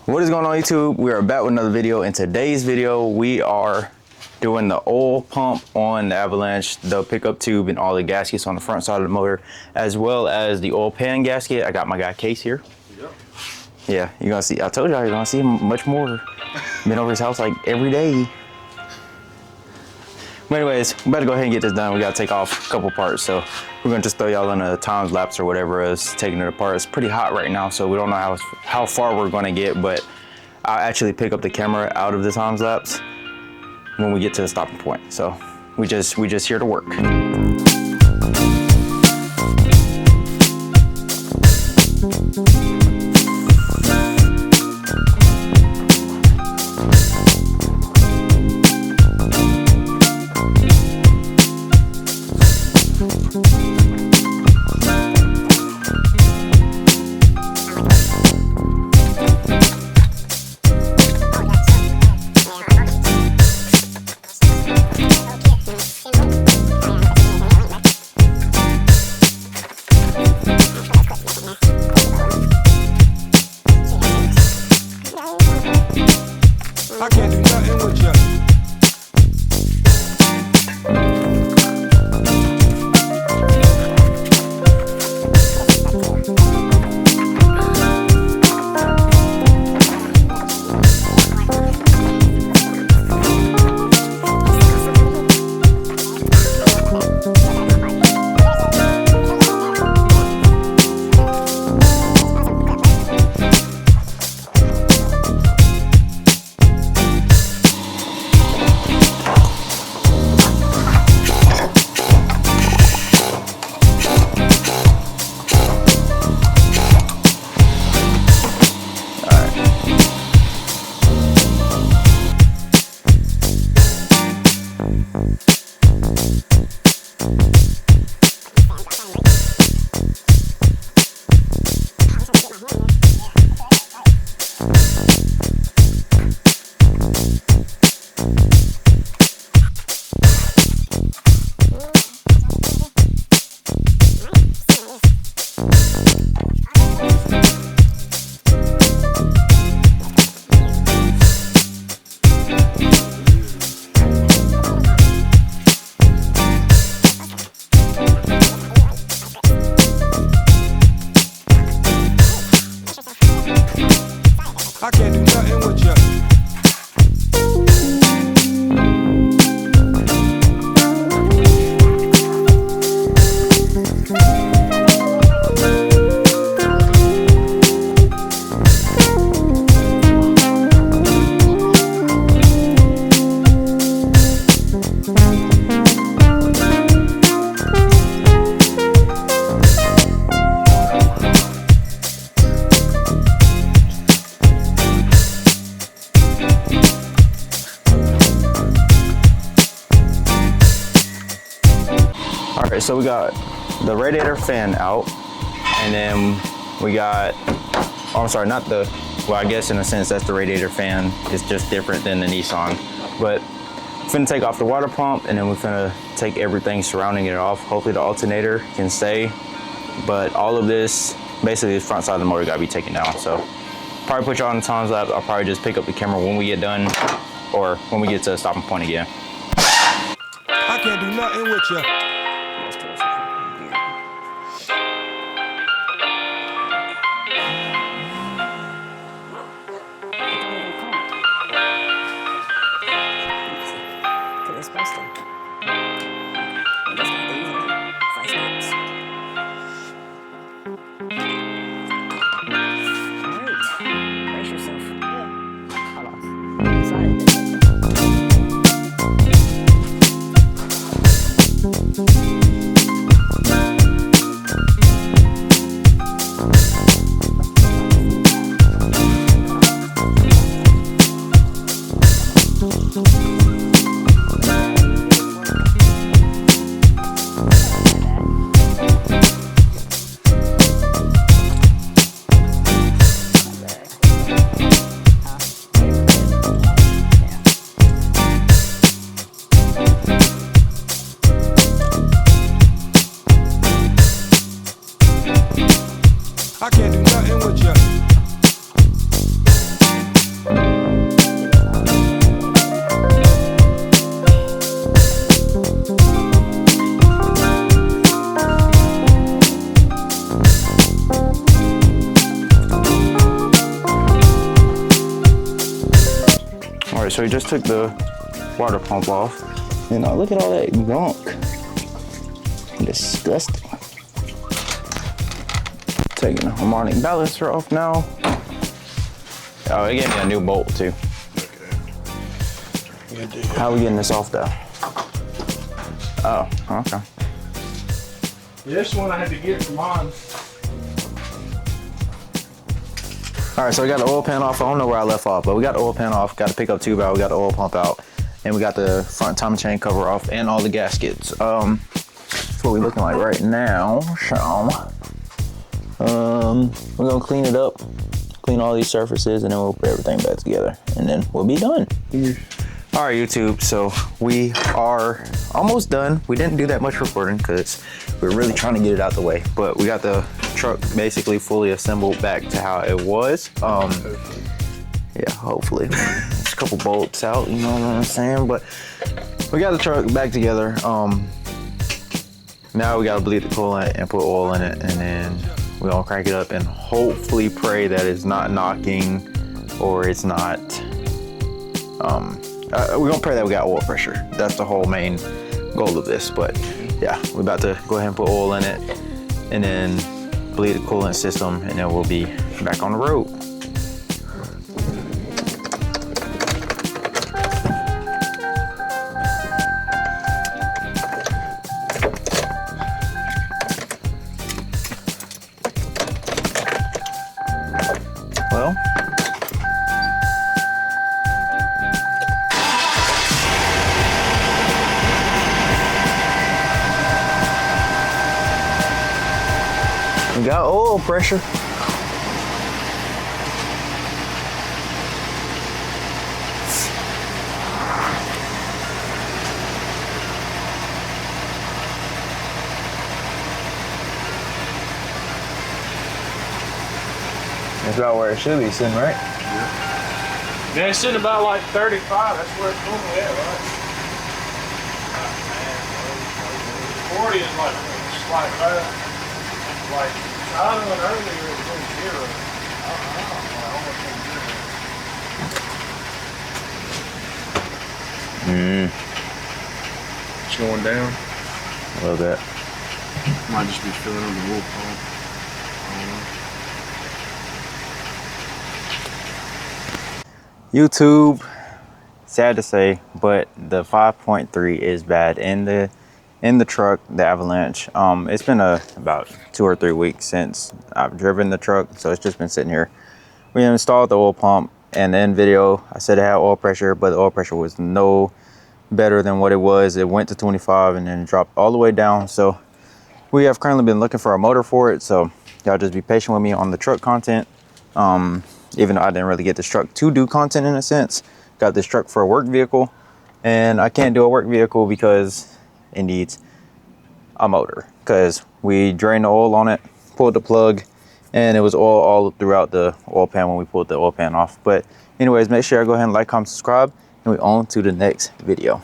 What is going on YouTube? We are back with another video. In today's video, we are doing the oil pump on the Avalanche, the pickup tube, and all the gaskets on the front side of the motor, as well as the oil pan gasket. I got my guy Case here. Yep. Yeah, you're gonna see, I told y'all you're gonna see him much more. Been over his house like every day. But anyways, we better go ahead and get this done. We gotta take off a couple parts, so we're gonna just throw y'all in a time lapse or whatever is taking it apart. It's pretty hot right now, so we don't know how far we're gonna get, but I'll actually pick up the camera out of the time lapse when we get to the stopping point. So we just here to work. I can't do nothing with you. I can't do nothing with you. All right, so we got the radiator fan out, and then we got, oh, I'm sorry, not the, well, I guess in a sense that's the radiator fan. It's just different than the Nissan. But we're finna take off the water pump, and then we're finna take everything surrounding it off. Hopefully the alternator can stay, but all of this, basically the front side of the motor gotta be taken down. So probably put y'all on the time lapse. I'll probably just pick up the camera when we get done, or when we get to the stopping point again. I can't do nothing with you. right, so we just took the water pump off. And look at all that gunk. Disgusting. Taking the harmonic balancer off now. Oh, it gave me a new bolt too. Okay. How are we getting this off though? Oh, okay. Yeah, this one I had to get from mine. All right, so we got the oil pan off. I don't know where I left off, but we got the oil pan off. Got the pickup tube out. We got the oil pump out, and we got the front timing chain cover off and all the gaskets. That's what we're looking like right now. So, we're gonna clean it up, clean all these surfaces, and then we'll put everything back together, and then we'll be done. All right, YouTube, so we are almost done. We didn't do that much recording because we're really trying to get it out the way, but we got the truck basically fully assembled back to how it was. Yeah, hopefully. There's a couple bolts out, you know what I'm saying? But we got the truck back together. Now we gotta bleed the coolant and put oil in it, and then we're gonna crank it up and hopefully pray that it's not knocking or it's not, we're gonna pray that we got oil pressure. That's the whole main goal of this. But yeah, we're about to go ahead and put oil in it and then bleed the coolant system, and then we'll be back on the road. Well, we got oil pressure. That's about where it should be sitting, right? Yeah, it's sitting about like 35. That's where it's normally at, right? 40 is like slight bad. Like, I don't know, earlier it was on 0. I don't know, almost on 0. It's going down. A little bit. Might just be filling up the wool pump. I don't know. YouTube, sad to say, but the 5.3 is bad in the truck, the Avalanche. It's been about 2 or 3 weeks since I've driven the truck, so it's just been sitting here. We installed the oil pump, and in video I said it had oil pressure, but the oil pressure was no better than what it was. It went to 25 and then dropped all the way down. So we have currently been looking for a motor for it, so y'all just be patient with me on the truck content. Even though I didn't really get this truck to do content in a sense. Got this truck for a work vehicle, and I can't do a work vehicle because it needs a motor, because we drained the oil on it, pulled the plug, and it was oil all throughout the oil pan when we pulled the oil pan off. But anyways, make sure you go ahead and like, comment, subscribe, and we on to the next video.